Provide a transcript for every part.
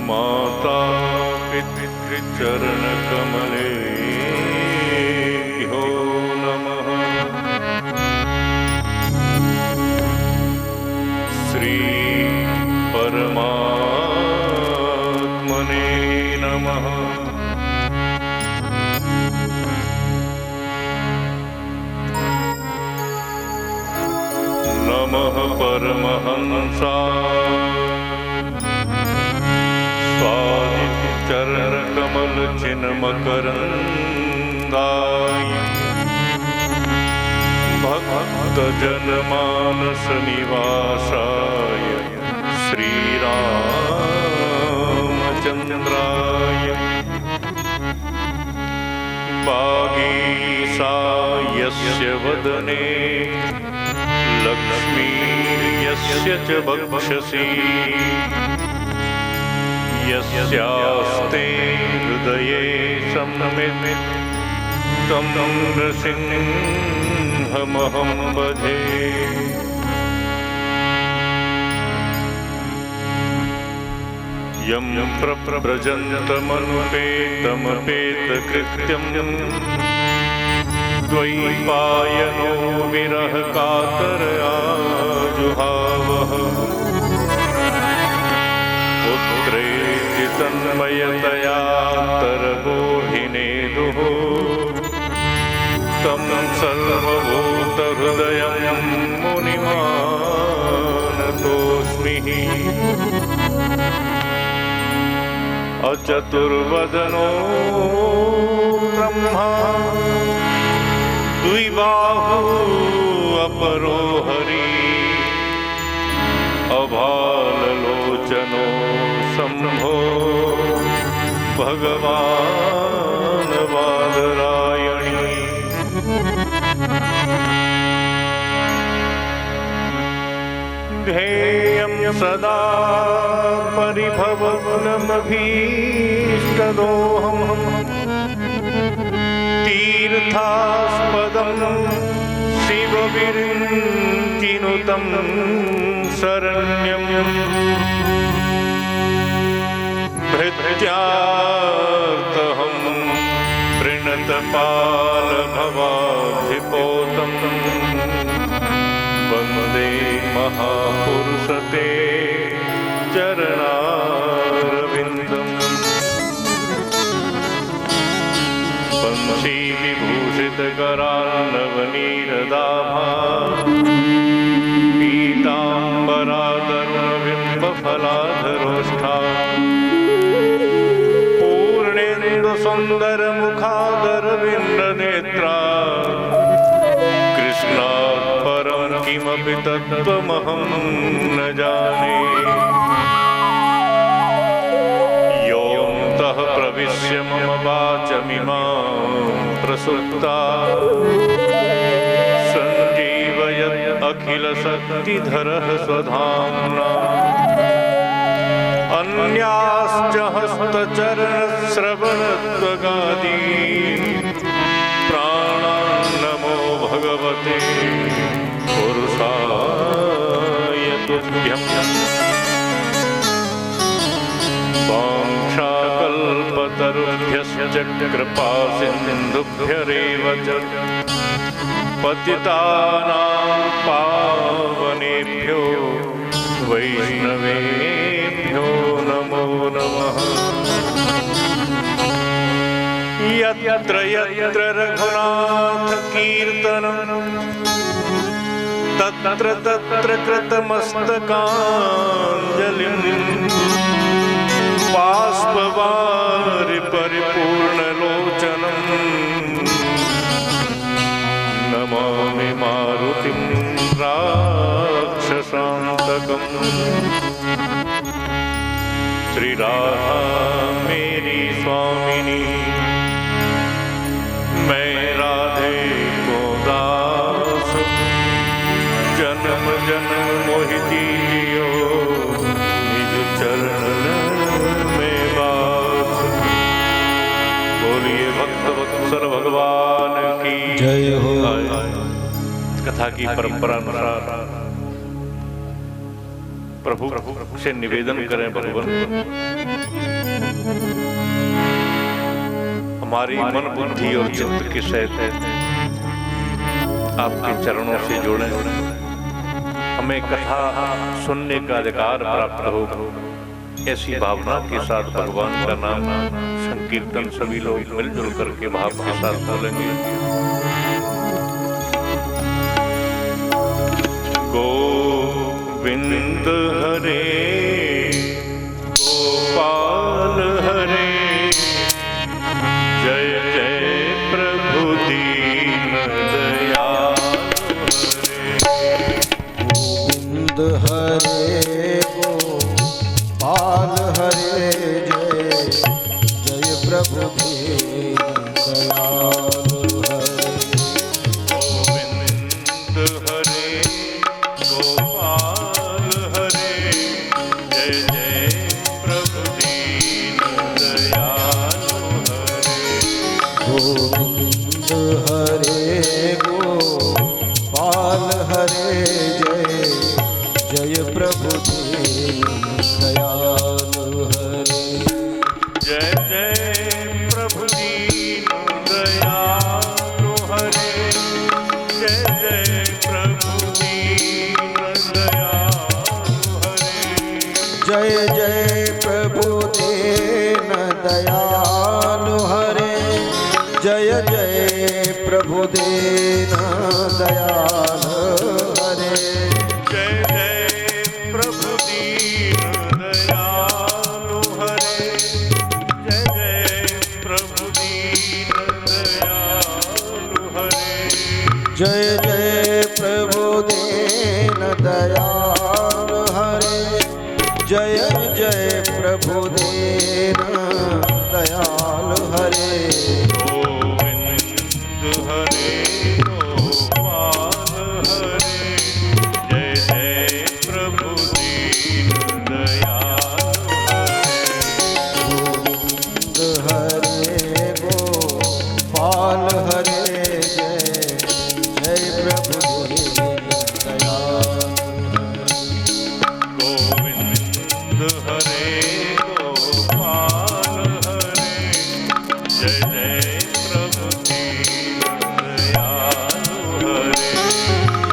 माता पितृचरण कमले हो नमः। श्री परमात्मने नमः। नमः परमहंसाय स्वादिचरण कमल चिन्मकरन्दाय भक्त जनमानस निवासाय श्रीरामचन्द्राय वागीशायस्य वदने लक्ष्मीर्यस्य च वक्षसि यस्यास्ते हृदये संवित् तं नृसिंहमहं भजे। यं प्रव्रजन्तमनुपेतमपेतकृत्यं द्वैपायनो विरह कातरया जुहावः। पुत्रेति तन्मयतया तरगोहिनेदुः तं सर्वभूतहृदयं मुनिमानतोऽस्मि। अचतुर्वदनो ब्रह्मा द्विबाहु अपरो हरि अभाललोचनो शम्भो भगवान् बादरायणी। ध्येयं सदा परिभवग्नमभीष्टदोहम् तीर्थास्पदं शिवविरिञ्चिनुतं शरण्यं भृत्यार्तहं प्रणतपालभवाब्धिपोतं वन्दे महापुरुषते चरणारविन्दम्। पङ्क्तिविभूषितकरान्नवनीरदाभा पीताम्बरादरुणबिम्बफलाधरोष्ठा पूर्णेन्दुसुन्दरमुखादरविन्दनेत्रा कृष्णात् परं किमपि तत्त्वमहं न जाने। योऽन्तः प्रविश्य मम वाचमिमां प्रसुप्ता सञ्जीवयत् अखिलशक्तिधरः स्वधाम्ना। अन्याश्च हस्तचरणश्रवणत्वगादि प्राणान् नमो भगवते पुरुषाय तुभ्यम्। वाञ्छाकल्पतरुभ्यश्च कृपासिन्धुभ्यरेव च पतितानां पावनेभ्यो वैष्णवेभ्यो नमो नमः। यत्र यत्र रघुनाथकीर्तनं तत्र तत्र कृतमस्तकाञ्जलिं बाष्पवारि परिपूर्णलोचनं नमामि मारुतिं राक्षसान्तकम्। श्री राधा मेरी स्वामिनी मैं राधे को दास जन्म जन्म मोहि दीजियो निज चरण में वास। बोलिए भक्त वत्सल भगवान की जय हो। कथा की परंपरा अनुसार प्रभु से निवेदन करें भगवान हमारी मन बुद्धि और चित्त के सहित आपके चरणों से जोड़े, हमें कथा सुनने का अधिकार प्राप्त हो, ऐसी भावना के साथ भगवान का नाम संकीर्तन सभी लोग मिलजुल करके भाव के साथ बोलेंगे। गोविंद हरे गोपाल हरे, जय जय प्रभु दीन दयाल हरे। गोविंद हरे गोपाल हरे, जय जय प्रभु दीन दयाल हरे। गोविंद हरे गोपाल हरे, जय जय प्रभु दीन दयाल हरे। गोविंद हरे गोपाल हरे, जय जय प्रभु दीन दयाल हरे। जय जय प्रभु दीन दयाल हरे, जय जय प्रभु दीन दयाल हरे। जय जय प्रभु दीन दयाल हरे, जय जय प्रभु दीन दयाल हरे। जय जय प्रभु दीन दयाल हरे, जय जय प्रभु दीन दयाल हरे। जय जय प्रभु दीन दयाल हरे, जय जय प्रभु दीन दयाल हरे। गोविंद हरे गोपाल हरे, जय जय प्रभु दीन दयाल हरे। गोविंद हरे गोपाल हरे, जय जय प्रभु दीन दयाल हरे। गोविंद हरे गोपाल हरे, जय जय प्रभु दीन दयाल हरे।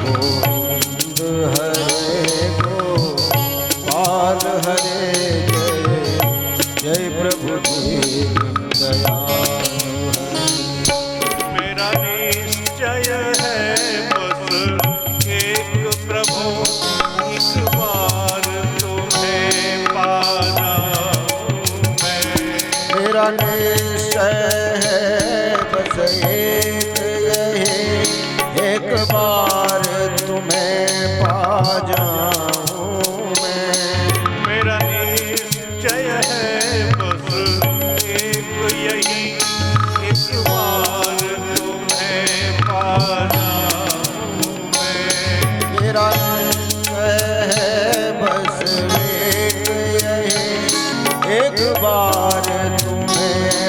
गोविंद हरे गोपाल हरे, जय जय प्रभु दीन दयाल हरे। मेरा निश्चय है बस एक प्रभु, इस बार तुम्हें पा जाऊं मैं। मेरा निश्चय है बस एक यही, एक बार तुम्हें पा जाऊं मैं। मेरा निश्चय है बस एक यही, इस बार तुम्हें पा जाऊं मैं। मेरा निश्चय है बस एक यही, एक बार तुम्हें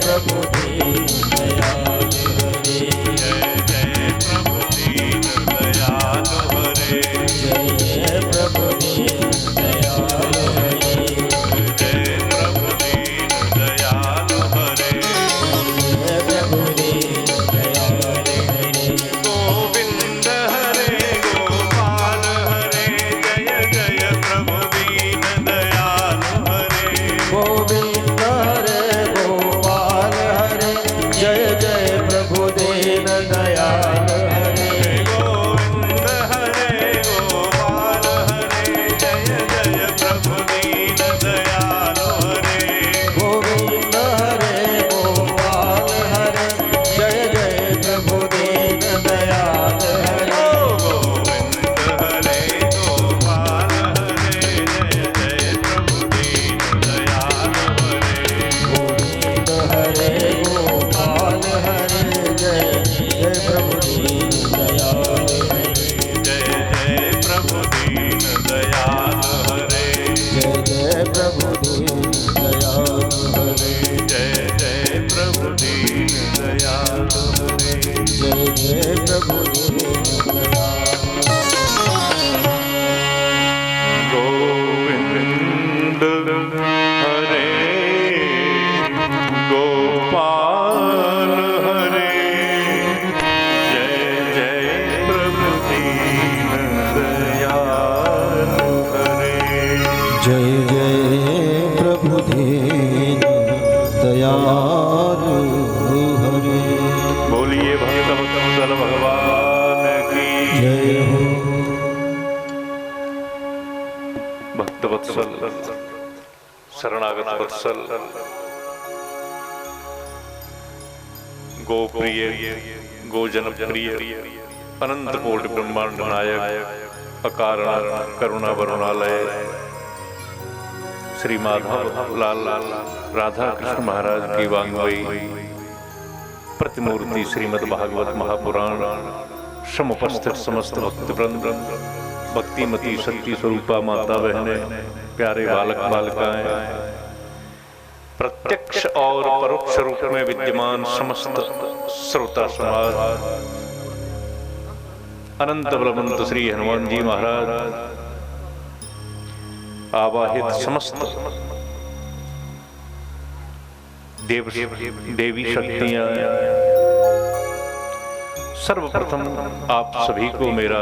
प्रभु दीन दयाल हरे जय प्रभु दीन दयाल हरे जय प्रभु दीन दयाल हरे जय प्रभु दीन दयाल हरे जय प्रभु दीन दयाल हरे गोविंद हरे गोपाल हरे जय जय प्रभु दीन दयाल हरे गोविंद हरे गोपाल हरे जय जय प्रभु दीन दयाल हरे गोविंद हरे गोपाल हरे जय जय प्रभु दीन दयाल हरे गोविंद हरे गोपाल हरे जय जय प्रभु दीन दयाल हरे गोविंद हरे गोपाल हरे जय जय प्रभु दीन दयाल हरे गोविंद हरे गोपाल हरे जय जय प्रभु दीन दयाल हरे जय जय प्रभु दीन दयाल हरे जय जय प्रभु दीन दयाल हरे जय जय प्रभु दीन दयाल हरे जय जय प्रभु दीन दयाल गोविंद हरे गोपाल हरे जय जय प्रभु दीन दयाल हरे जय जय प्रभु दीन दयाल हरे बोलिए भक्त वत्सल भगवान की जय हो भक्त वत्सल शरणागत वत्सल गोप्रिय गोजन प्रिय अनंत कोटि ब्रह्मांड नायक अकारण करुणा वरुणालय श्री माधव लाल राधा कृष्ण महाराज की वांगमयी प्रतिमूर्ति श्रीमद् भागवत महापुराण समुपस्थित समस्त भक्तवृंद भक्तिमती शक्ति स्वरूपा माता बहनें प्यारे बालक बालिकाएं प्रत्यक्ष और परोक्ष रूप में विद्यमान समस्त श्रोता समाज अनंत बलवंत श्री हनुमान जी महाराज आवाहित समस्त देवी शक्तियां सर्वप्रथम आप सभी को मेरा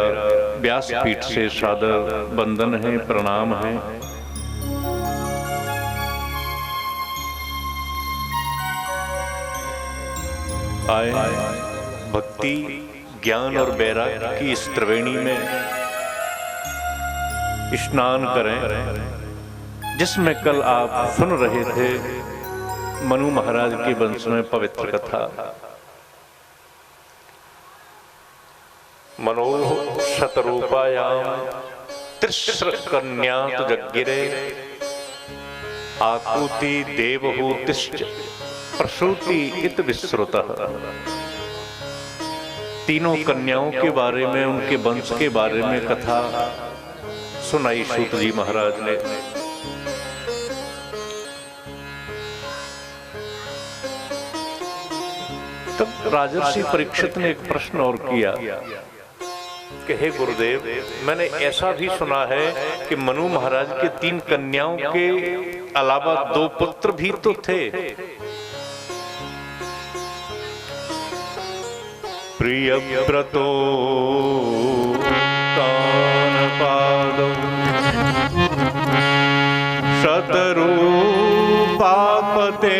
व्यासपीठ से सादर वंदन है, प्रणाम है। आए भक्ति ज्ञान और वैराग्य की इस त्रिवेणी में स्नान करें, जिसमें कल आप सुन रहे थे मनु महाराज के वंश में पवित्र कथा। मनो शतरूपायाम त्रिस्र कन्यात जग्गिरे आकुति देवहूतिश्च प्रसूति इत विश्रुतः। तीनों कन्याओं के बारे में, उनके वंश के बारे में कथा सुनाई सूत जी महाराज ने। तब राजर्षि परीक्षित ने एक प्रश्न और किया कि हे गुरुदेव, मैंने ऐसा भी सुना है कि मनु महाराज के 3 कन्याओं के अलावा 2 पुत्र भी तो थे। प्रियव्रतो तानपादौ शतरूपापते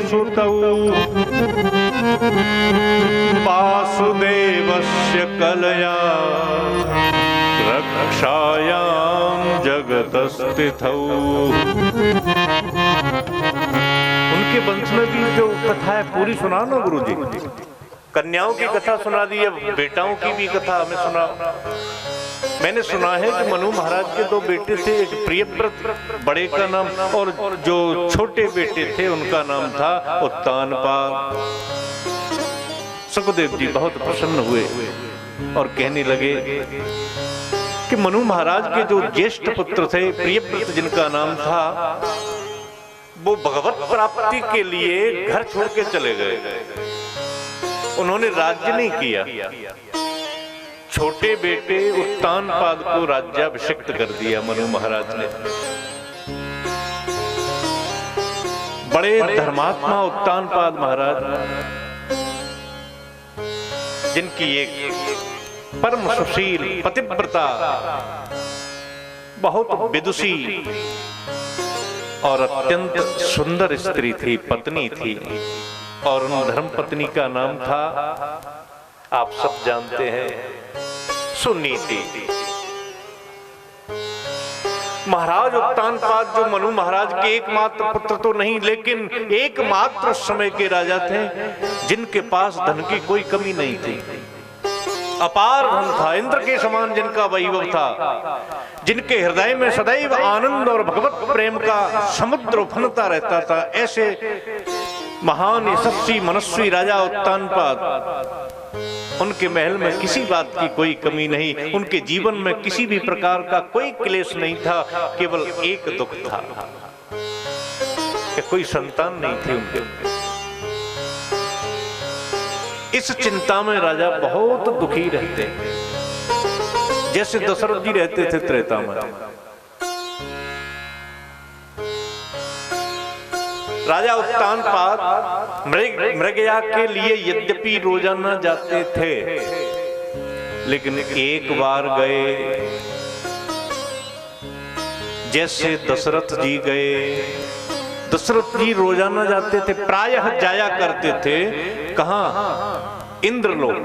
सुतौ वासुदेवस्य कलया रक्षायां जगतस्थितौ। उनके वंश में भी जो कथा है पूरी सुना ना गुरुजी। कन्याओं की कथा सुना दी, अब बेटाओं की भी कथा हमें सुना। मैंने सुना है कि मनु महाराज के 2 बेटे थे, एक प्रियव्रत बड़े का नाम, और जो छोटे बेटे थे उनका नाम था उत्तानपाद। सुखदेव जी बहुत प्रसन्न हुए और कहने लगे कि मनु महाराज के जो ज्येष्ठ पुत्र थे प्रियव्रत जिनका नाम था, वो भगवत प्राप्ति के लिए घर छोड़ के चले गए। उन्होंने राज्य नहीं किया, छोटे बेटे उत्तानपाद को राज्याभिषिक्त कर दिया मनु महाराज ने। बड़े धर्मात्मा उत्तानपाद महाराज, जिनकी एक परम सुशील पतिव्रता, बहुत विदुषी और अत्यंत सुंदर स्त्री थी, पत्नी थी, और उन धर्म पत्नी का नाम था, आप सब जानते हैं, सुनीति। महाराज उत्तानपाद जो मनु महाराज के एकमात्र पुत्र तो नहीं, लेकिन एकमात्र समय के राजा थे जिनके पास धन की कोई कमी नहीं थी। अपार धन था, इंद्र के समान जिनका वैभव था, जिनके हृदय में सदैव आनंद और भगवत प्रेम का समुद्र उफनता रहता था। ऐसे महान यशस्वी मनस्वी राजा उत्तानपाद, उनके महल में किसी बात की कोई कमी नहीं, उनके जीवन में किसी भी प्रकार का कोई क्लेश नहीं था, केवल एक दुख था कि कोई संतान नहीं थी उनके। इस चिंता में राजा बहुत दुखी रहते, जैसे दशरथ जी रहते थे त्रेता में। राजा उत्तानपाद मृगया के लिए यद्यपि रोजाना जाते थे, लेकिन एक बार गए, जैसे दशरथ जी गए। दशरथ जी रोजाना जाते थे, प्रायः जाया करते थे, कहां? इंद्रलोक।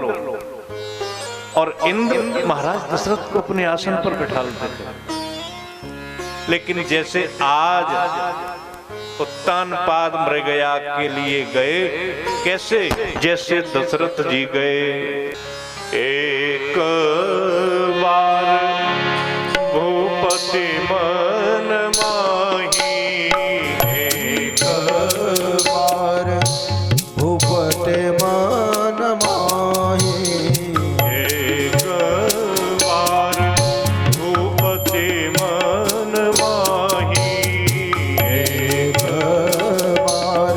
और इंद्र महाराज दशरथ को अपने आसन पर बिठाते थे। लेकिन जैसे आज उत्तानपाद मृगया के लिए गए, कैसे? जैसे दशरथ जी गए। एक बार भूपति मन माही, एक बार भूपति मन माही, एक बार भूपति मन माही, एक बार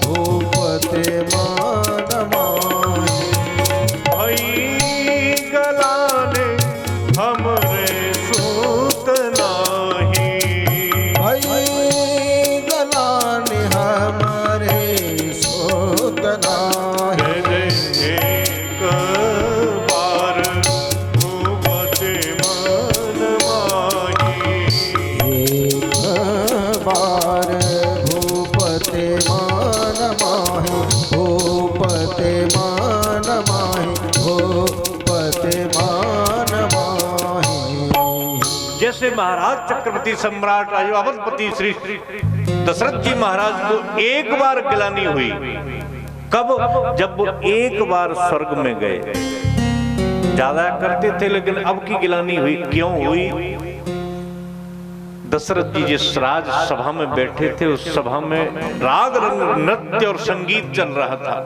भूपति मन माही। भई गलाने हमरे सूत नाही, भई गलाने हमारे सूत नाही। एक बार भूपति मन माही, एक बार भूपति मन माही, भूपति मन माही, भूपति मन माही। जैसे महाराज चक्रवर्ती सम्राट अवधपति श्री दशरथ जी महाराज को एक बार गिलानी हुई। कब? जब वो एक बार स्वर्ग में गए। ज्यादा करते थे, लेकिन अब की गिलानी हुई। क्यों हुई? दशरथ जी जिस राज सभा में बैठे थे, उस सभा में राग रंग नृत्य और संगीत चल रहा था।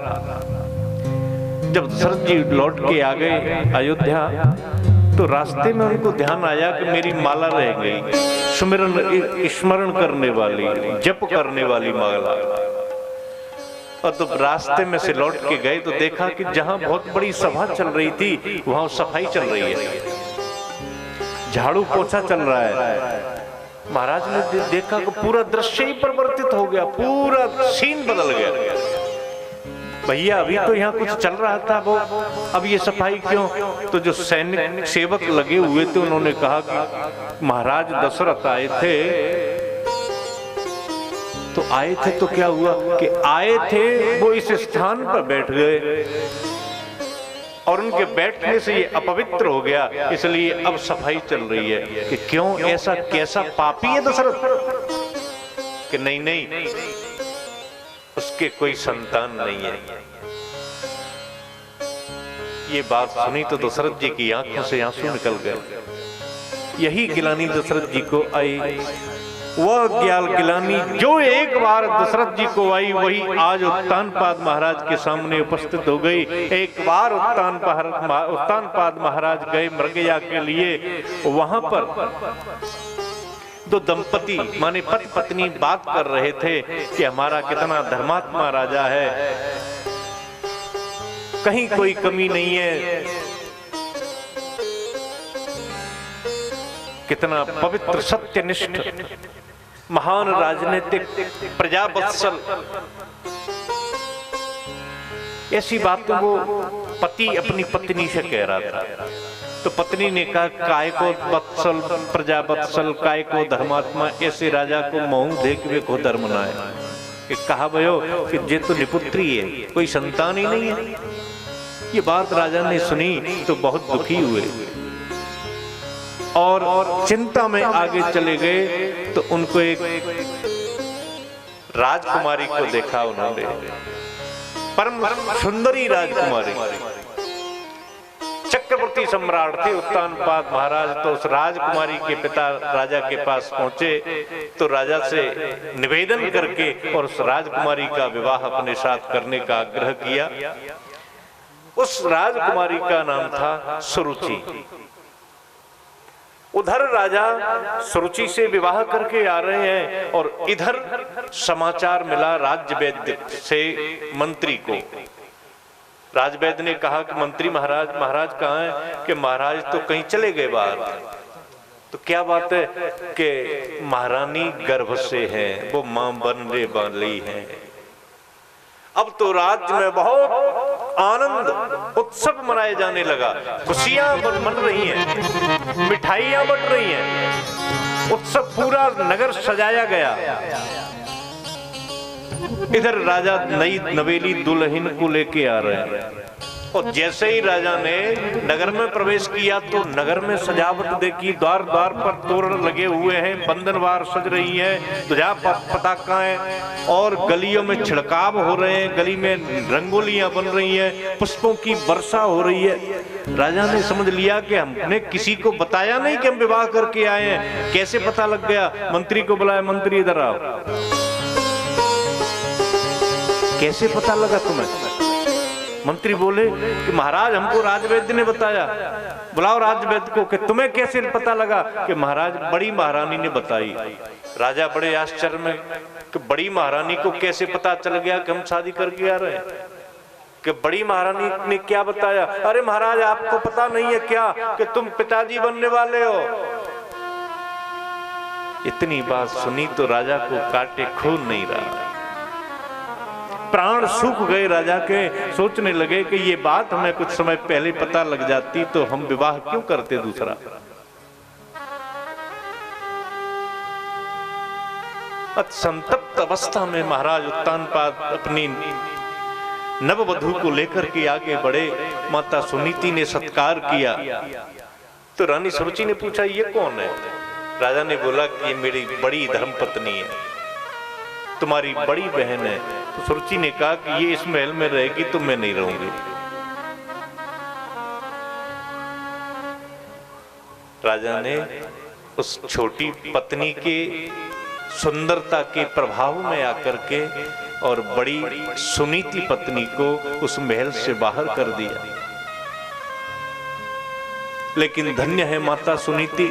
जब दशरथ जी लौट के आ गए अयोध्या, तो रास्ते में उनको ध्यान आया कि मेरी माला रह गई, स्मरण करने वाली, जप करने वाली माला। और तो रास्ते में से लौट के गए तो देखा कि जहां बहुत बड़ी सभा चल रही थी, वहां सफाई चल रही है, झाड़ू पोछा चल रहा है। महाराज ने देखा कि पूरा दृश्य ही परिवर्तित हो गया, पूरा सीन बदल गया। भैया अभी तो यहाँ कुछ चल रहा था, वो अब ये सफाई क्यों? तो जो सैनिक सेवक लगे हुए थे, उन्होंने कहा कि महाराज दशरथ आए थे। तो आए थे तो क्या हुआ कि आए थे, वो इस स्थान पर बैठ गए और उनके बैठने से ये अपवित्र हो गया, इसलिए अब सफाई चल रही है। कि क्यों? ऐसा कैसा पापी है दशरथ? कि नहीं नहीं, उसके कोई संतान नहीं है। ये बात सुनी तो दशरथ जी की आंखों से आंसू निकल गए। यही गिलानी दशरथ जी को आई, वह गिलानी जो एक बार दशरथ जी को आई, वही आज उत्तानपाद महाराज के सामने उपस्थित हो गई। एक बार उत्तानपाद महाराज गए मृगया के लिए, वहां पर तो दंपति माने पति पत्नी बात कर रहे थे कि हमारा कितना धर्मात्मा राजा है, कहीं कोई कमी नहीं है, कितना पवित्र सत्यनिष्ठ महान राजनीतिक प्रजावत्सल। ऐसी बातों वो पति अपनी पत्नी से कह रहा था। तो पत्नी ने कहा, काय को वत्सल प्रजावत्सल, काय को धर्मात्मा, ऐसे राजा को मोह देख वे को धर्म ना है। कि कहा भयो कि जे तो निपुत्री है, कोई संतान ही नहीं है। ये बात राजा ने सुनी तो बहुत दुखी हुए और चिंता में आगे चले गए। तो उनको एक राजकुमारी को देखा उन्होंने, परम सुंदरी राजकुमारी। चक्रवर्ती सम्राट थे उत्तानपाद महाराज, तो उस राजकुमारी के पिता राजा के पास पहुंचे तो राजा से निवेदन करके और उस राजकुमारी का विवाह अपने साथ करने का आग्रह किया। उस राजकुमारी का नाम था सुरुचि। उधर राजा सुरुचि से विवाह करके आ रहे हैं और इधर समाचार मिला राज्य वैद्य से मंत्री को। राजवैद्य ने कहा कि मंत्री महाराज, महाराज कहाँ हैं? कि महाराज तो कहीं चले गए बाहर। तो क्या बात है? कि महारानी गर्भ से हैं, वो मां बनने वाली हैं। अब तो राज्य में बहुत आनंद उत्सव मनाए जाने लगा, खुशियां बन रही हैं, मिठाइयां बट रही हैं, उत्सव पूरा नगर सजाया गया। इधर राजा नई नवेली दुल्हन को लेके आ रहे हैं और जैसे ही राजा ने नगर में प्रवेश किया तो नगर में सजावट देखी। द्वार द्वार पर तोरण लगे हुए हैं, बंधनवार सज रही है, ध्वजा पताकाएं और गलियों में छिड़काव हो रहे हैं, गली में रंगोलियां बन रही हैं, पुष्पों की वर्षा हो रही है। राजा ने समझ लिया कि हमने किसी को बताया नहीं कि हम विवाह करके आए हैं, कैसे पता लग गया? मंत्री को बुलाया, मंत्री इधर आओ। कैसे पता लगा तुम्हें? मंत्री बोले कि महाराज हमको राजवैद्य ने बताया। बुलाओ राजवैद्य को। कि तुम्हें कैसे पता लगा? कि महाराज बड़ी महारानी ने बताई। राजा बड़े आश्चर्य में कि बड़ी महारानी को कैसे पता चल गया कि हम शादी करके आ रहे हैं? कि बड़ी महारानी ने क्या बताया? अरे महाराज आपको पता नहीं है क्या कि तुम पिताजी बनने वाले हो? इतनी बात सुनी तो राजा को काटे खून नहीं रहा, प्राण सूख गए राजा के। सोचने लगे कि ये बात हमें कुछ समय पहले पता लग जाती तो हम विवाह क्यों करते दूसरा। संतप्त अवस्था में महाराज उत्तानपाद अपनी नववधू को लेकर के आगे बढ़े। माता सुनीति ने सत्कार किया तो रानी सुरुचि ने पूछा, ये कौन है? राजा ने बोला कि ये मेरी बड़ी धर्मपत्नी है, तुम्हारी बड़ी बहन है। तो सुरुचि ने कहा कि ये इस महल में रहेगी तो मैं नहीं रहूंगी। राजा ने उस छोटी पत्नी के सुंदरता के प्रभाव में आकर के और बड़ी सुनीति पत्नी को उस महल से बाहर कर दिया। लेकिन धन्य है माता सुनीति,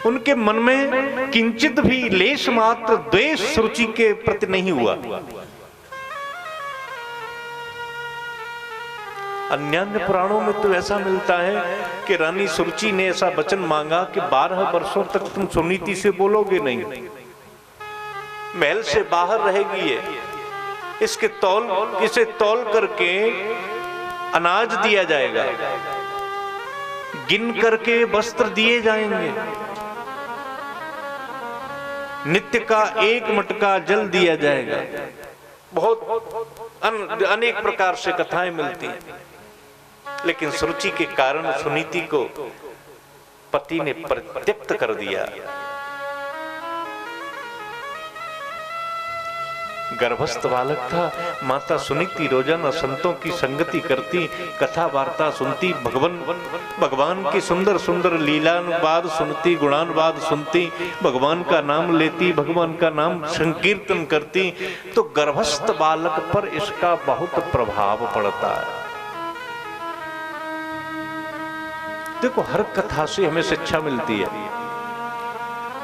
उनके मन में किंचित भी लेश मात्र द्वेष सुरुचि के प्रति नहीं हुआ। अन्य पुराणों में तो ऐसा मिलता है कि रानी सुरुचि ने ऐसा वचन मांगा कि 12 वर्षों तक तुम सुनीति से बोलोगे नहीं, महल से बाहर रहेगी ये। इसे तौल करके अनाज दिया जाएगा, गिन करके वस्त्र दिए जाएंगे, नित्य का 1 मटका जल दिया जाएगा। बहुत अनेक प्रकार से कथाएं मिलती हैं। लेकिन सुरुचि के कारण सुनीति को पति ने परित्यक्त कर दिया। गर्भस्थ बालक था। माता सुनीति रोजाना संतों की संगति करती, कथा वार्ता सुनती, भगवान की सुंदर सुंदर लीलानुवाद सुनती, गुणानुवाद सुनती, भगवान का नाम लेती, भगवान का नाम संकीर्तन करती, तो गर्भस्थ बालक पर इसका बहुत प्रभाव पड़ता है। देखो हर कथा से हमें शिक्षा मिलती है।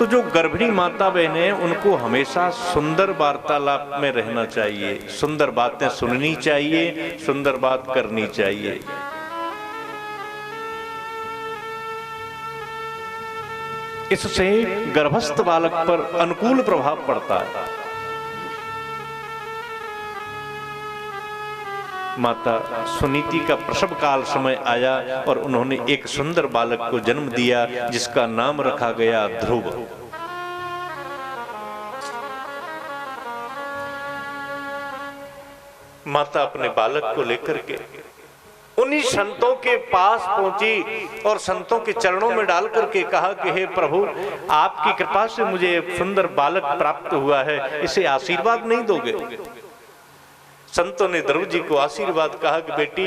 तो जो गर्भिणी माता बहनें उनको हमेशा सुंदर वार्तालाप में रहना चाहिए, सुंदर बातें सुननी चाहिए, सुंदर बात करनी चाहिए। इससे गर्भस्थ बालक पर अनुकूल प्रभाव पड़ता है। माता सुनीति का प्रसव काल समय आया और उन्होंने एक सुंदर बालक को जन्म दिया जिसका नाम रखा गया ध्रुव। माता अपने बालक को लेकर के उन्हीं संतों के पास पहुंची और संतों के चरणों में डाल करके कहा कि हे प्रभु, आपकी कृपा से मुझे एक सुंदर बालक प्राप्त हुआ है, इसे आशीर्वाद नहीं दोगे? संतों ने ध्रुव जी को आशीर्वाद कहा कि बेटी,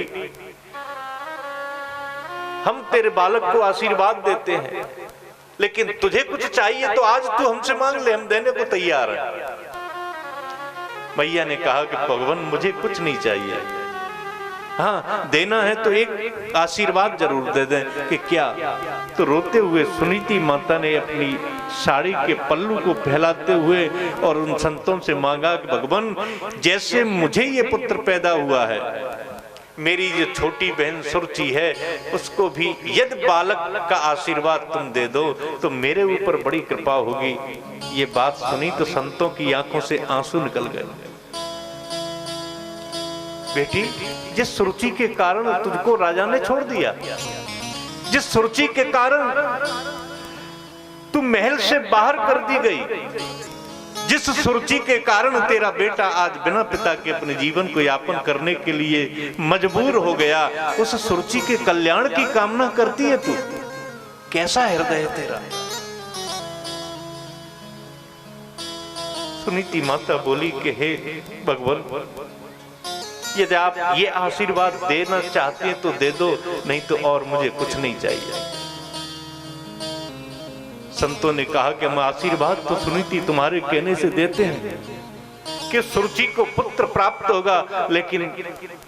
हम तेरे बालक को आशीर्वाद देते हैं, लेकिन तुझे कुछ चाहिए तो आज तू हमसे मांग ले, हम देने को तैयार हैं। मैया ने कहा कि भगवान मुझे कुछ नहीं चाहिए, हाँ देना है तो एक आशीर्वाद जरूर दे दें। कि क्या? तो रोते हुए सुनीति माता ने अपनी साड़ी के पल्लू को फैलाते हुए और उन संतों से मांगा कि भगवान, जैसे मुझे ये पुत्र पैदा हुआ है, मेरी जो छोटी बहन सुरुचि है उसको भी यदि बालक का आशीर्वाद तुम दे दो तो मेरे ऊपर बड़ी कृपा होगी। ये बात सुनी तो संतों की आंखों से आंसू निकल गए। बेटी, जिस सुरुचि के कारण तुझको राजा ने छोड़ दिया, जिस सुरुचि के कारण तू महल से बाहर कर दी गई, जिस सुरुचि के कारण तेरा बेटा आज बिना पिता के अपने जीवन को यापन करने के लिए मजबूर हो गया, उस सुरुचि के कल्याण की कामना करती है तू। कैसा हृदय है तेरा। सुनीति माता बोली कि हे भगवान, यदि आप ये आशीर्वाद देना चाहते हैं तो दे दो, नहीं तो और मुझे कुछ नहीं चाहिए। संतों ने कहा कि हम आशीर्वाद तो सुनीति तुम्हारे कहने से देते हैं कि सुरुचि को पुत्र प्राप्त होगा, लेकिन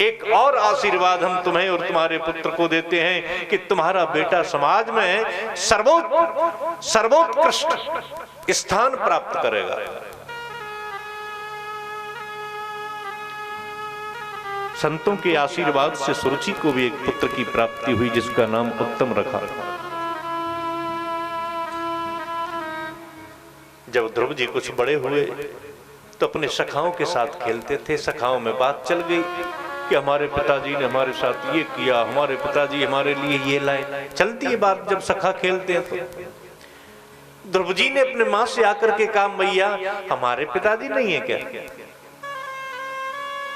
एक और आशीर्वाद हम तुम्हें और तुम्हारे पुत्र को देते हैं कि तुम्हारा बेटा समाज में सर्वोत्कृष्ट स्थान प्राप्त करेगा। संतों के आशीर्वाद से सुरुचि को भी एक पुत्र की प्राप्ति हुई जिसका नाम उत्तम रखा। जब ध्रुव जी कुछ बड़े हुए तो अपने सखाओं के साथ खेलते थे। सखाओं में बात चल गई कि हमारे पिताजी ने हमारे साथ ये किया, हमारे पिताजी हमारे लिए ये लाए। चलती है बात जब सखा खेलते हैं तो। ध्रुव जी ने अपने मां से आकर के कहा, मैया हमारे पिताजी नहीं है क्या?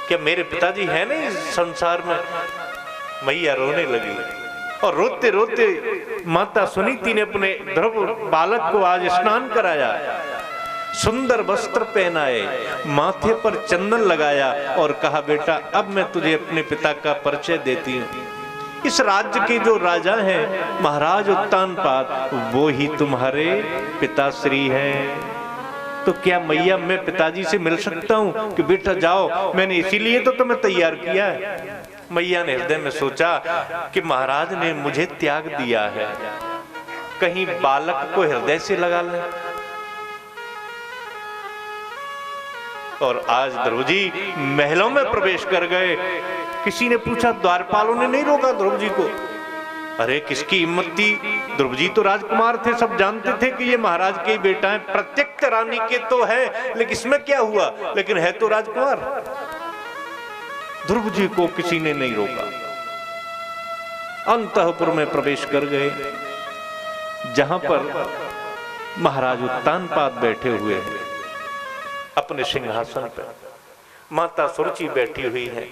क्या मेरे पिताजी है नहीं संसार में? मैया रोने लगी और रोते रोते माता सुनीति ने अपने ध्रुव बालक को आज स्नान कराया, सुंदर वस्त्र पहनाए, माथे पर चंदन लगाया और कहा, बेटा अब मैं तुझे अपने पिता का परिचय देती हूँ। इस राज्य के जो राजा हैं महाराज उत्तानपाद, वो ही तुम्हारे पिताश्री हैं। तो क्या मैया मैं पिताजी से मिल सकता हूं? कि बेटा जाओ, मैंने इसीलिए तो तुम्हें तैयार किया है। मैया ने हृदय में सोचा कि महाराज ने मुझे त्याग दिया है, कहीं बालक को हृदय से लगा ले। और आज ध्रुव जी महलों में प्रवेश कर गए। किसी ने पूछा, द्वारपालों ने नहीं रोका ध्रुव जी को। अरे किसकी हिम्मत थी? ध्रुव जी तो राजकुमार थे, सब जानते थे कि ये महाराज के ही बेटा है, प्रत्यक्ष रानी के तो है, लेकिन इसमें क्या हुआ? लेकिन है तो राजकुमार। ध्रुव जी को किसी ने नहीं रोका। अंतःपुर में प्रवेश कर गए जहां पर महाराज उत्तानपाद बैठे हुए हैं अपने सिंहासन पर। माता सुरुचि बैठी हुई है।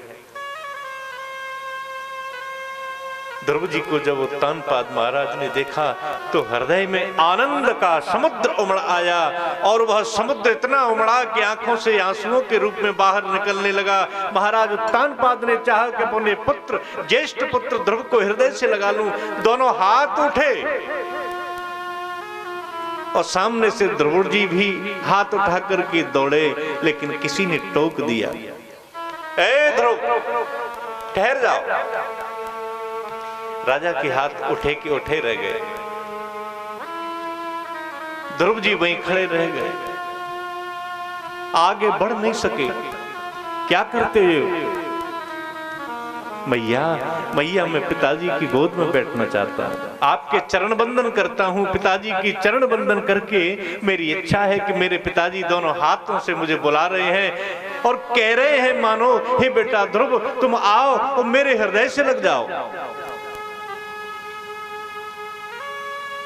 ध्रुव जी को जब उत्तानपाद महाराज ने देखा तो हृदय में आनंद का समुद्र उमड़ आया और वह समुद्र इतना उमड़ा कि आंखों से आंसुओं के रूप में बाहर निकलने लगा। महाराज उत्तानपाद ने चाहा कि अपने पुत्र, ज्येष्ठ पुत्र ध्रुव को हृदय से लगा लूं। दोनों हाथ उठे और सामने से ध्रुव जी भी हाथ उठा करके दौड़े, लेकिन किसी ने टोक दिया, ए ध्रुव ठहर जाओ। राजा के हाथ उठे के उठे रह गए। ध्रुव जी वहीं खड़े रह गए, आगे बढ़ नहीं सके। क्या करते हो? मैया मैया मैं पिताजी की गोद में बैठना चाहता हूं, आपके चरण बंदन करता हूं। पिताजी की चरण बंदन करके मेरी इच्छा है कि मेरे पिताजी दोनों हाथों से मुझे बुला रहे हैं और कह रहे हैं मानो, हे बेटा ध्रुव तुम आओ और मेरे हृदय से लग जाओ।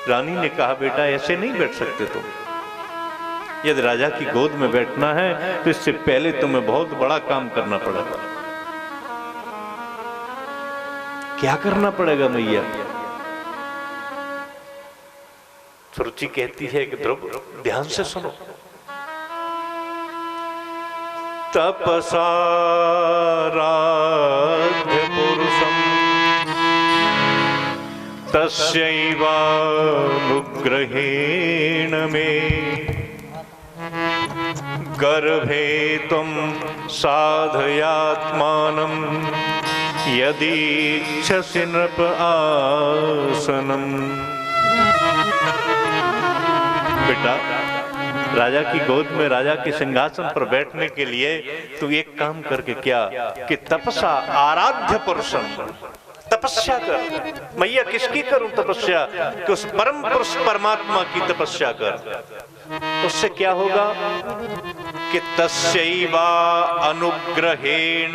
रानी ने कहा, बेटा ऐसे नहीं बैठ सकते तुम। यदि राजा की गोद में बैठना है तो इससे पहले तुम्हें बहुत बड़ा काम करना पड़ेगा। क्या करना पड़ेगा मैया? सुरुचि कहती है कि ध्रुव ध्यान से सुनो। तपसा राध्य पुरुषम तस्यैवानुग्रहेण मे गर्भे त्वं साधयात्मानं यदि इच्छसि नृप आसनम। बेटा राजा की गोद में राजा के सिंहासन पर बैठने के लिए तू एक काम करके क्या कि तपसा आराध्य पुरुषम, तपस्या कर। मैया किसकी करूं तपस्या? कि उस परम पुरुष परमात्मा की तपस्या कर। उससे क्या होगा कि तस्यैवा अनुग्रहेण,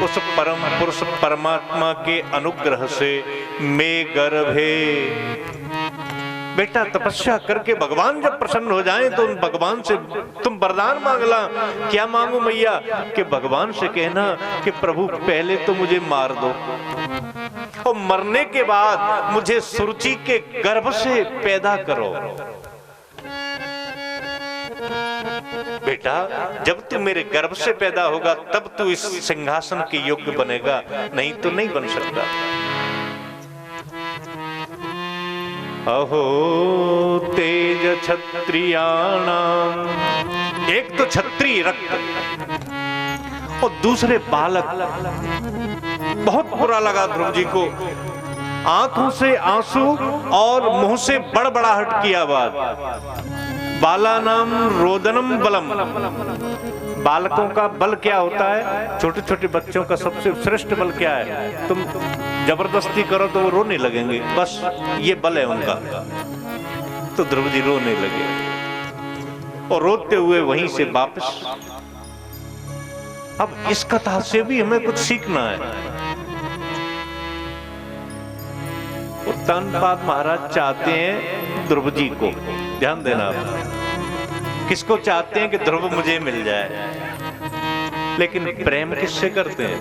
उस परम पुरुष परमात्मा के अनुग्रह से मे गर्भे। बेटा तपस्या करके भगवान जब प्रसन्न हो जाएं तो उन भगवान से तुम वरदान मांगला। क्या मांगो मैया? कि भगवान से कहना कि प्रभु पहले तो मुझे मार दो और मरने के बाद मुझे सुरुचि के गर्भ से पैदा करो। बेटा जब तू मेरे गर्भ से पैदा होगा तब तू इस सिंहासन के योग्य बनेगा, नहीं तो नहीं बन सकता। अहो तेज क्षत्रियाणाम, एक तो क्षत्रिय रक्त और दूसरे बालक। बहुत बुरा लगा ध्रुव जी को, आंखों से आंसू और मुंह से बड़बड़ाहट की आवाज। बालानाम रोदनम बलम, बालकों का बल क्या होता है? छोटे छोटे बच्चों का सबसे श्रेष्ठ बल क्या है? तुम जबरदस्ती करो तो वो रोने लगेंगे, बस ये बल है उनका। तो ध्रुव जी रोने लगे और रोते हुए वहीं से वापस। अब इस कथा से भी हमें कुछ सीखना है। उत्तानपाद महाराज चाहते हैं ध्रुव जी को, ध्यान देना आप, किसको चाहते हैं कि ध्रुव मुझे मिल जाए, लेकिन प्रेम किससे करते हैं?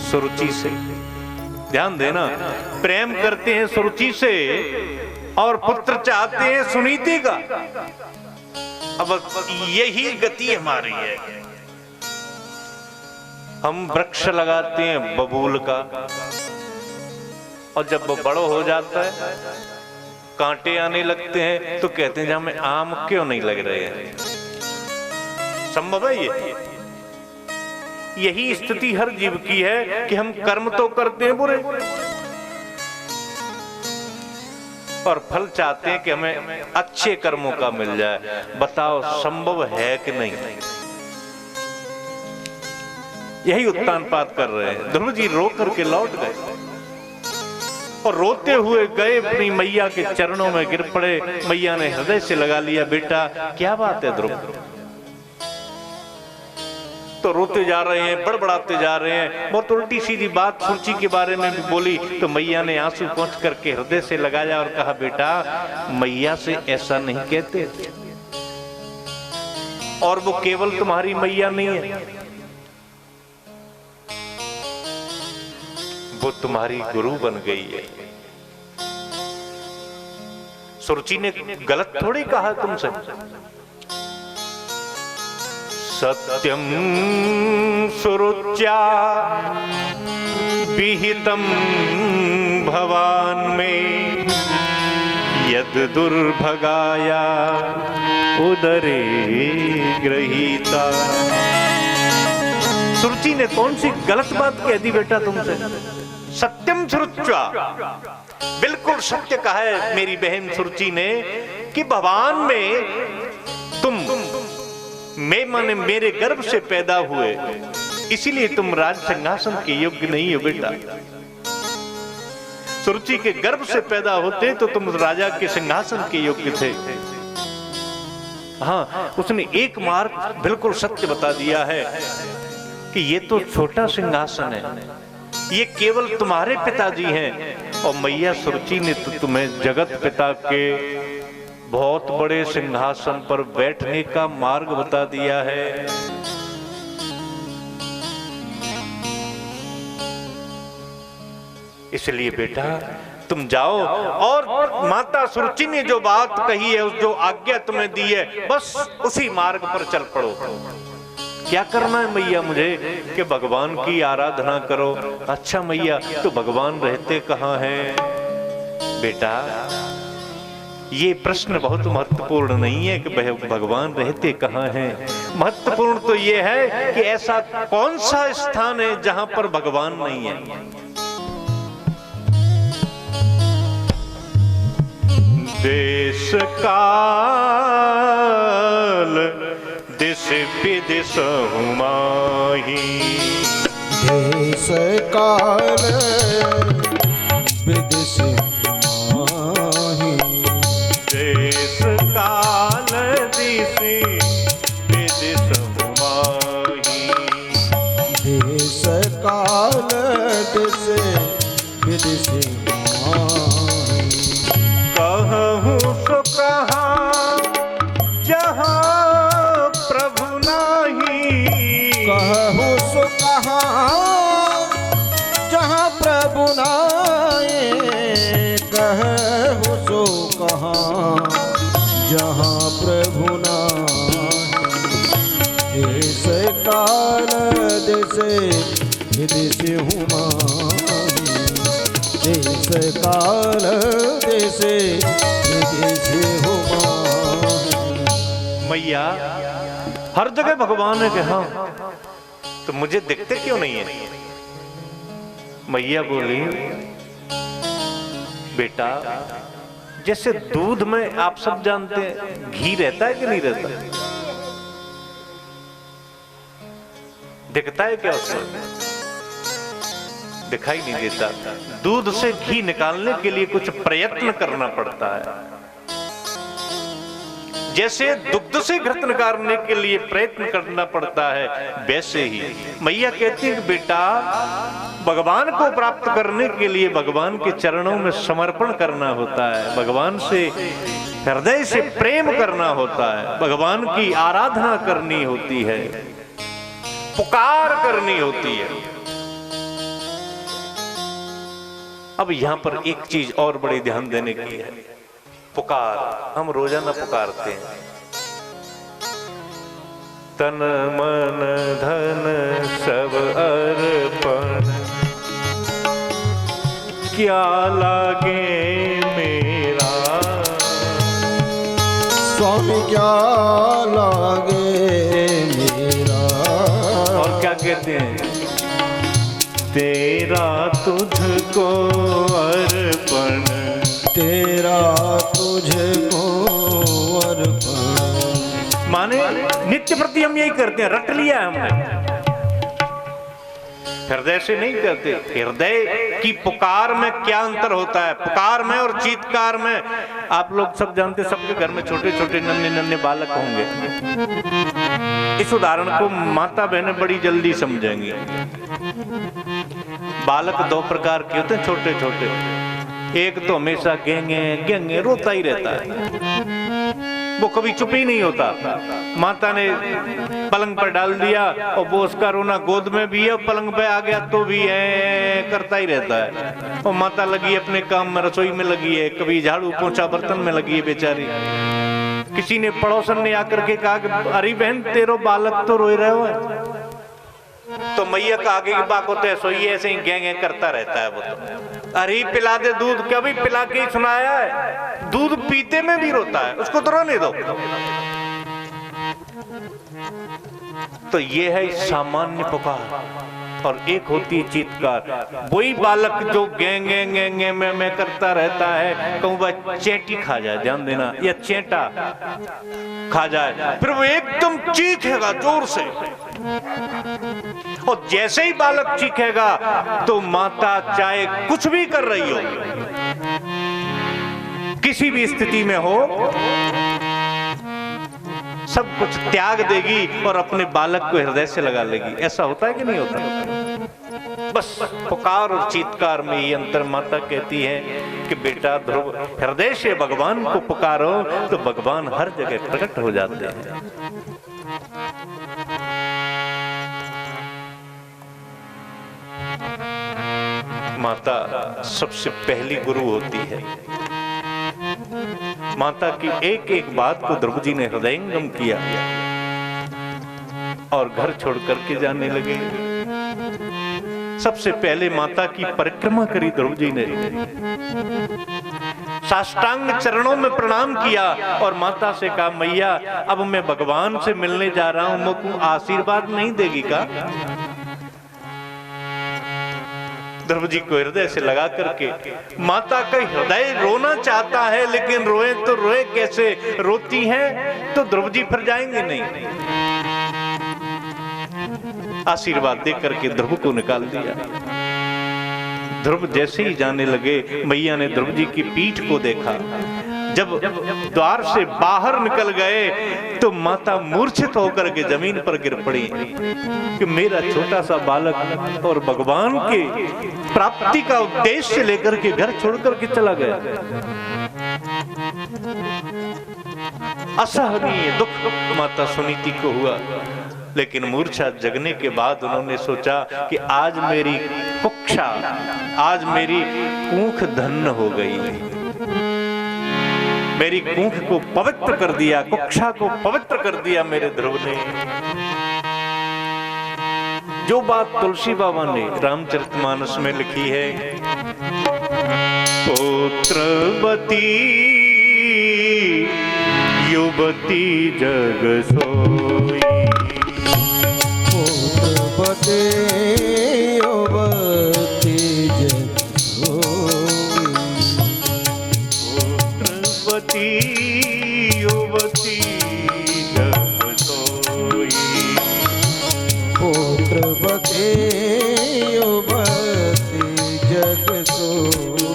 सुरुचि से। ध्यान देना, प्रेम करते हैं सुरुचि से और पुत्र चाहते हैं सुनीति का। अब यही गति हमारी है। हम वृक्ष लगाते हैं बबूल का और जब वो बड़ो हो जाता है कांटे आने लगते हैं तो कहते हैं हमें आम क्यों नहीं लग रहे हैं। संभव है ये? यही स्थिति हर जीव की है कि हम कर्म तो करते हैं बुरे और फल चाहते हैं कि हमें अच्छे कर्मों का मिल जाए। बताओ संभव है कि नहीं? यही उत्तानपाद कर रहे हैं। ध्रुव जी रो करके लौट गए और रोते हुए गए अपनी मैया के चरणों में गिर पड़े। मैया ने हृदय से लगा लिया, बेटा क्या बात है ध्रुव? तो रोते जा रहे हैं, बड़बड़ाते जा रहे हैं। बहुत उल्टी सीधी बात सुरुचि के बारे में भी बोली तो मैया ने आंसू पोंछ करके हृदय से लगाया और कहा, बेटा मैया से ऐसा नहीं कहते, और वो केवल तुम्हारी मैया नहीं है, वो तुम्हारी गुरु बन गई है। सुरुचि ने गलत थोड़ी कहा तुमसे। सत्यम सुरुच्या विहितम भवान में यद दुर्भगाया उदरे गृहीता। सुरुचि ने कौन सी गलत बात कह दी बेटा तुमसे? सत्यम सुरुचा, बिल्कुल सत्य कहा है मेरी बहन सुरुचि ने कि भगवान में तुम माने मेरे गर्भ से पैदा हुए, इसीलिए तुम राज सिंहासन के योग्य नहीं हो बेटा। सुरुचि के गर्भ से पैदा होते तो तुम राजा के सिंहासन के योग्य थे। हाँ, उसने एक मार्ग बिल्कुल सत्य बता दिया है कि ये तो छोटा सिंहासन है, ये केवल तुम्हारे पिताजी हैं, और मैया सुरुचि ने तो तुम्हें जगत पिता के बहुत बड़े सिंहासन पर बैठने का मार्ग बता दिया है। इसलिए बेटा तुम जाओ, और माता सुरुचि ने जो बात कही है, उस जो आज्ञा तुम्हें दी है, बस उसी मार्ग पर चल पड़ो। क्या करना है मैया मुझे? कि भगवान की आराधना करो। अच्छा मैया, तो भगवान रहते कहाँ हैं? बेटा ये प्रश्न बहुत महत्वपूर्ण नहीं है कि भगवान रहते कहाँ हैं। महत्वपूर्ण तो ये है कि ऐसा कौन सा स्थान है जहां पर भगवान नहीं है। देश काल दिस विदिश माही, देश काल विदिश माही, देश काल दिस विदिश माही, देश काल दिस विदिश माही। कहूँ सो कहाँ जहाँ प्रभु नाही, कहूँ सो कहाँ जहाँ प्रभु नाए, कहूँ सो कहाँ जहाँ प्रभु नाए। देश काल देश विदेश हूँ माही, देश काल देश विदेश हूँ माही। मैया हर जगह भगवान है कि हाँ, तो मुझे दिखते क्यों नहीं है? मैया बोली बेटा, जैसे दूध में आप सब जानते हैं घी रहता है कि नहीं रहता? दिखता है क्या उसमें? दिखाई नहीं देता। दूध से घी निकालने के लिए कुछ प्रयत्न करना पड़ता है। जैसे दुग्ध से घृत निकालने के लिए प्रयत्न करना पड़ता है, वैसे ही मैया कहती है बेटा, भगवान को प्राप्त करने के लिए भगवान के चरणों में समर्पण करना होता है, भगवान से हृदय से प्रेम करना होता है, भगवान की आराधना करनी होती है, पुकार करनी होती है। अब यहां पर एक चीज और बड़ी ध्यान देने की है, पुकार। हम रोजाना पुकारते हैं, तन मन धन सब अर्पण, क्या लागे मेरा स्वामी, क्या लागे मेरा। और क्या कहते हैं? तेरा तुझको अर्पण, तेरा तुझको अर्पण। माने नित्य प्रति हम यही करते हैं, रट लिया हमने, हृदय से नहीं करते। हृदय की पुकार में क्या अंतर होता है? पुकार में और चीत्कार में आप लोग सब जानते, सबके घर में छोटे छोटे नन्हे नन्हे बालक होंगे। इस उदाहरण को माता बहनें बड़ी जल्दी समझेंगी। बालक दो प्रकार के होते हैं, छोटे छोटे। एक तो हमेशा गेंगे गेंगे रोता ही रहता है, वो कभी चुप ही नहीं होता। माता ने पलंग पर डाल दिया और वो उसका रोना गोद में भी है, और पलंग पे आ गया तो भी है करता ही रहता है। और माता लगी अपने काम में, रसोई में लगी है, कभी झाड़ू पोंछा बर्तन में लगी है बेचारी। किसी ने पड़ोसन ने आकर के कहा कि अरे बहन तेरो बालक तो रोए रहे हो, तो मैया का आगे की बात होते है, सोइए ऐसे ही गेंगे करता रहता है वो तो। अरे पिला दे दूध, कभी पिला के ही सुनाया है, दूध पीते में भी रोता है, उसको तो रोने दो। तो ये है सामान्य पुकार। और एक होती है चीतकार। वही बालक जो गे गे गे गे मैं करता रहता है, कहूँ वह चेंटी खा जाए, ध्यान देना, या चेंटा खा जाए, फिर वो एकदम चीखेगा जोर से, और जैसे ही बालक चीखेगा तो माता चाहे कुछ भी कर रही हो, किसी भी स्थिति में हो, सब कुछ त्याग देगी और अपने बालक को हृदय से लगा लेगी। ऐसा होता है कि नहीं होता? बस पुकार और चीत्कार में ही अंतर। माता कहती है कि बेटा ध्रुव, हृदय से भगवान को पुकारो तो भगवान हर जगह प्रकट हो जाते हैं। माता सबसे पहली गुरु होती है। माता की एक एक बात को ध्रुव जी ने हृदयंगम किया और घर छोड़ करके जाने लगे। सबसे पहले माता की परिक्रमा करी ध्रुव जी ने, साष्टांग चरणों में प्रणाम किया और माता से कहा, मैया अब मैं भगवान से मिलने जा रहा हूं, मुझको आशीर्वाद नहीं देगी का? ध्रुव जी को हृदय से लगा करके, माता का हृदय रोना चाहता है लेकिन रोए तो रोए कैसे, रोती हैं तो ध्रुव जी फिर जाएंगे नहीं। आशीर्वाद दे करके ध्रुव को निकाल दिया। ध्रुव जैसे ही जाने लगे, मैया ने ध्रुव जी की पीठ को देखा। जब द्वार से बाहर निकल गए तो माता मूर्छित होकर के जमीन पर गिर पड़ी कि मेरा छोटा सा बालक और भगवान के प्राप्ति का उद्देश्य लेकर के घर छोड़कर के चला गया। असहनीय दुख माता सुनीति को हुआ, लेकिन मूर्छा जगने के बाद उन्होंने सोचा कि आज मेरी कुक्षा, आज मेरी कूख धन्य हो गई। मेरी कूख को पवित्र कर दिया, कुक्षा को पवित्र कर दिया मेरे ध्रुव ने। जो बात तुलसी बाबा ने रामचरितमानस में लिखी है, पुत्रवती युवती जग सोई, पुत्रवती युवती जग सोई, पुत्रवती युवती जग सोई, पुत्रवती युवती जग सोई,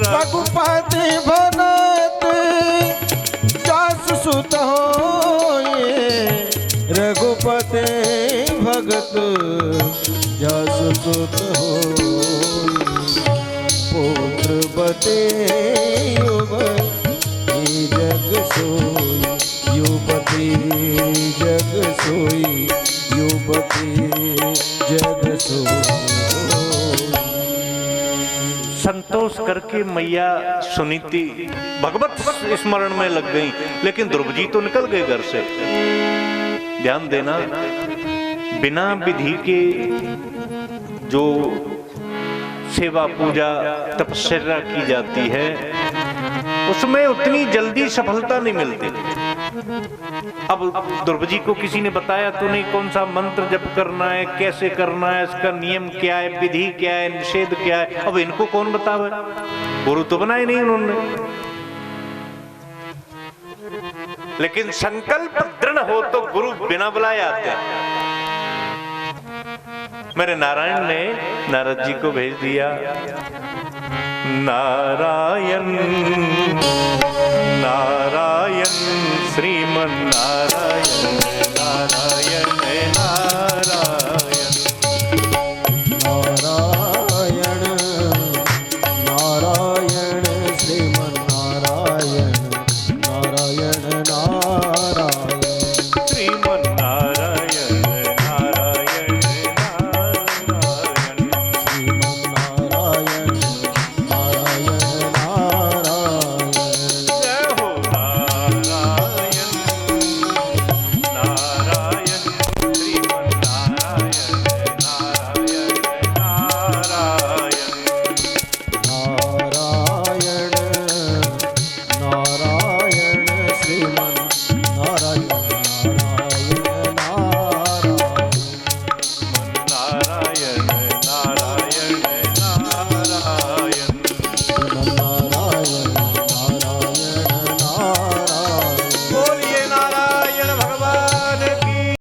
रघुपति भरत जास सुत होए, रघुपति भगत जास सुत होए, पुत्रवती युवती जग सोई, युवती जग सोई, युवती जग सोई। संतोष करके मैया सुनीति भगवत स्मरण में लग गई, लेकिन ध्रुव जी तो निकल गए घर से। ध्यान देना, बिना विधि के जो सेवा पूजा तपस्या की जाती है उसमें उतनी जल्दी सफलता नहीं मिलती। अब ध्रुव जी को किसी ने बताया तो नहीं कौन सा मंत्र जप करना है, कैसे करना है, इसका नियम क्या है, विधि क्या है, निषेध क्या है, अब इनको कौन बतावे? गुरु तो बनाए नहीं उन्होंने। लेकिन संकल्प दृढ़ हो तो गुरु बिना बुलाए आते हैं। मेरे नारायण ने नारद जी को भेज दिया, नारायण नारायण श्रीमन नारायण।